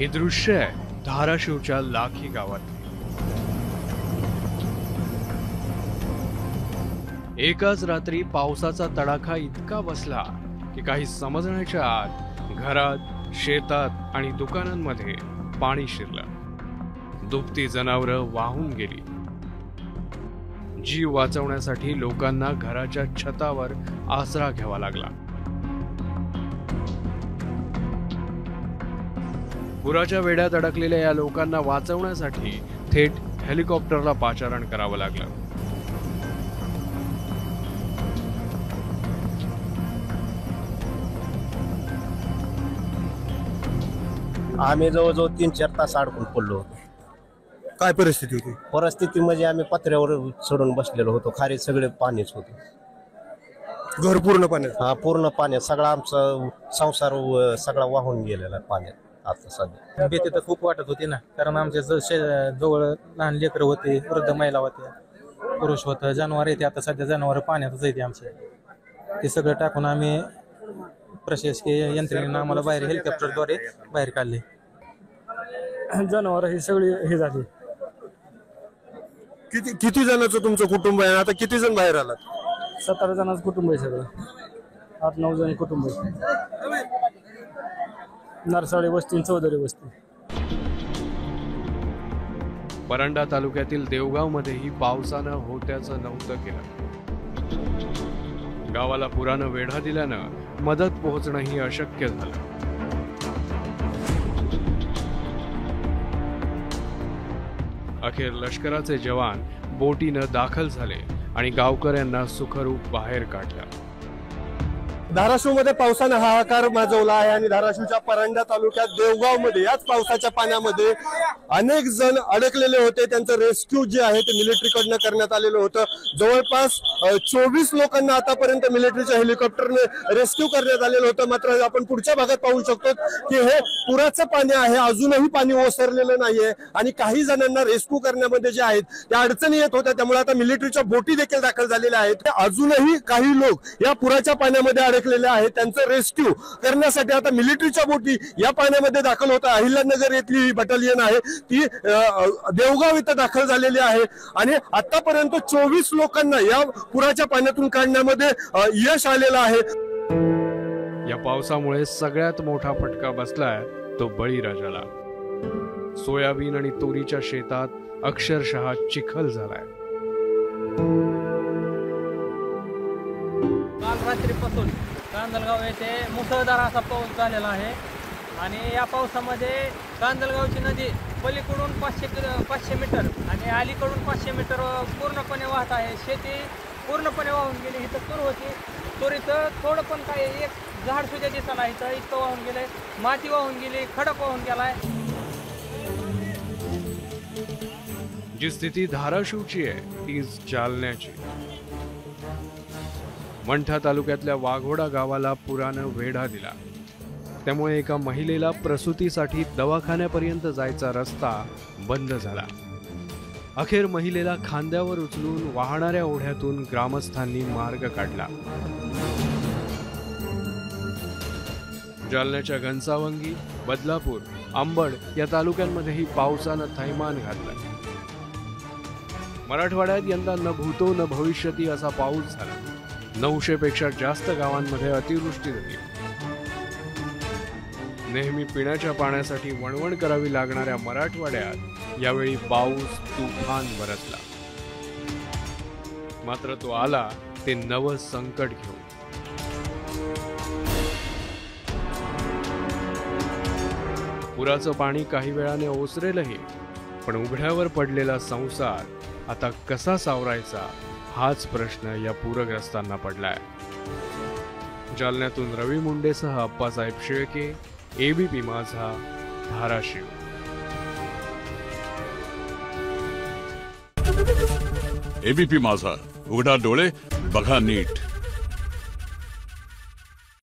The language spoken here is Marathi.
हे दृश्य आहे धाराशिवच्या लाखी गावात। एकाच रात्री पावसाचा तडाखा इतका बसला की काही समजण्याच्या आत घरात, शेतात आणि दुकानांमध्ये पाणी शिरलं। दुभती जनावरं वाहून गेली। जीव वाचवण्यासाठी लोकांना घराच्या छतावर आसरा घ्यावा लागला। पुराच्या वेढ्यात अडकलेल्या या लोकांना वाचवण्यासाठी थेट हेलिकॉप्टरला पाचारण करावं लागलं। आम्ही जवळजवळ 3-4 तास अडकून पडलो होतो। काय परिस्थिती होती? परिस्थिती म्हणजे आम्ही पत्र्यावर चढून बसलेलो होतो, खाली सगळे पाणीच होतं। घर पूर्ण पाण्यात? हा, पूर्ण पाण्यात सगळा आमचा संसार सगळा वाहून गेलेला पाण्यात। आता सध्या भीती तर खूप वाटत होती ना, कारण आमच्या जवळ लहान लेकरं होते, वृद्ध महिला होत्या, पुरुष होतं, जनावर येते। आता सध्या जनावर पाण्यातच येते आमचे। ते सगळं टाकून आम्ही प्रशासकीय यंत्रणेनं आम्हाला बाहेर हेलिकॉप्टरद्वारे बाहेर काढले। जनावर ही सगळी हे झाली। किती जणांचं तुमचं कुटुंब आहे? आता किती जण बाहेर आलात? 17 जणांचं कुटुंब आहे सगळं। 8-9 जण कुटुंब आहे। नरसाळे वस्ती, चौधरी वस्ती। परंडा तालुक्यातील देवगावमध्येही पावसानं होत्याचं नव्हतं केलं। गावाला पुरानं वेढा दिल्यानं मदत पोहोचणंही अशक्य झालं। अखेर लष्कराचे जवान बोटीनं दाखल झाले आणि गावकऱ्यांना सुखरूप बाहेर काढलं। धाराशिवमध्ये पावसाने हाहाकार माजवला आहे आणि धाराशिवच्या परंडा तालुक्यात देवगावमध्ये याच पावसाच्या पाण्यामध्ये अनेक जण अडकलेले होते। त्यांचं रेस्क्यू जे आहे ते मिलिटरीकडनं करण्यात आलेलं होतं। जवळपास 24 लोकांना आतापर्यंत मिलिटरीच्या हेलिकॉप्टरने रेस्क्यू करण्यात आलेलं होतं। मात्र आपण पुढच्या भागात पाहू शकतो की हे पुराचं पाणी आहे, अजूनही पाणी ओसरलेलं नाहीये आणि काही जणांना रेस्क्यू करण्यामध्ये जे आहेत त्या अडचणी येत होत्या। त्यामुळे आता मिलिटरीच्या बोटी देखील दाखल झालेल्या आहेत। अजूनही काही लोक या पुराच्या पाण्यामध्ये अडकलेले आहेत, त्यांचं रेस्क्यू करण्यासाठी आता मिलिटरीच्या बोटी या पाण्यामध्ये दाखल होत आहे। अहिल्यानगर येथली ही बटालियन आहे ती देवगाव इथं दाखल झालेली आहे आणि आतापर्यंत 24 लोकांना या पुराच्या पाण्यातून काढण्यामध्ये यश आलेलं आहे। या पावसामुळे सगळ्यात मोठा फटका बसलाय तो बळीराजाला। सोयाबीन आणि तोरीच्या शेतात अक्षरशः चिखल झालाय। काल रात्रीपासून कांदलगाव येथे मुसळधार असा पाऊस झालेला आहे आणि या पावसामध्ये कांदलगावची नदी पलीकडून 500 मीटर आणि अलीकडून 500 मीटर पूर्णपणे वाहत आहे। शेती पूर्णपणे वाहून गेली। इथं तूर होती, तुरीचं थोडं पण काही एक झाड सुद्धा दिसला इथं, इतकं वाहून गेलंय। माती वाहून गेली, खडक वाहून गेलाय। जी स्थिती धाराशिवची आहे तीच जालन्याची। मंठा तालुक्यातल्या वाघोडा गावाला पुरानं वेढा दिला, त्यामुळे एका महिलेला प्रसूतीसाठी दवाखान्यापर्यंत जायचा रस्ता बंद झाला। अखेर महिलेला खांद्यावर उचलून वाहणाऱ्या ओढ्यातून ग्रामस्थांनी मार्ग काढला। जालन्याच्या घनसावंगी, बदलापूर, अंबड या तालुक्यांमध्येही पावसानं थैमान घातलं। मराठवाड्यात यंदा न भूतो न भविष्यती असा पाऊस झाला। 900 पेक्षा जास्त गावांमध्ये अतिवृष्टी झाली। नेहमी पिण्याच्या पाण्यासाठी वणवण करावी लागणाऱ्या मराठवाड्यात यावेळी पाऊस तुफान बरसला। मात्र तो आला ते नवं संकट घेऊन। पुराचं पाणी काही वेळाने ओसरेलही, पण उघड्यावर पडलेला संसार आता कसा सावरायचा हाच प्रश्न या पूरग्रस्तांना पडलाय। जालन्यातून रवी मुंडेसह अप्पासाहेब शेळके, एबीपी माझा, धाराशिव। एबीपी माझा, उघडा डोळे बघा नीट।